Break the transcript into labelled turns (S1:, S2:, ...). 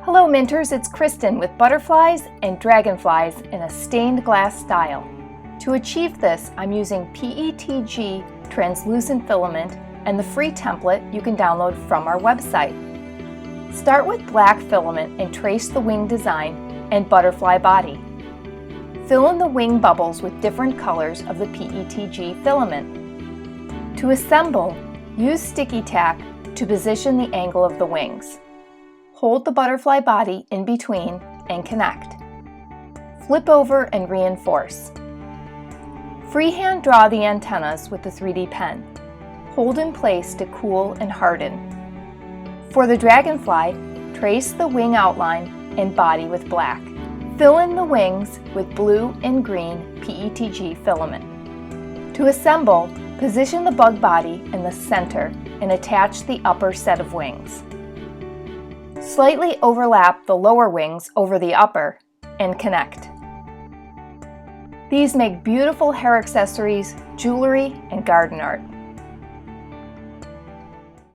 S1: Hello Minters, it's Kristen with butterflies and dragonflies in a stained glass style. To achieve this, I'm using PETG translucent filament and the free template you can download from our website. Start with black filament and trace the wing design and butterfly body. Fill in the wing bubbles with different colors of the PETG filament. To assemble, use sticky tack to position the angle of the wings. Hold the butterfly body in between and connect. Flip over and reinforce. Freehand draw the antennas with the 3D pen. Hold in place to cool and harden. For the dragonfly, trace the wing outline and body with black. Fill in the wings with blue and green PETG filament. To assemble, position the bug body in the center and attach the upper set of wings. Slightly overlap the lower wings over the upper and connect. These make beautiful hair accessories, jewelry, and garden art.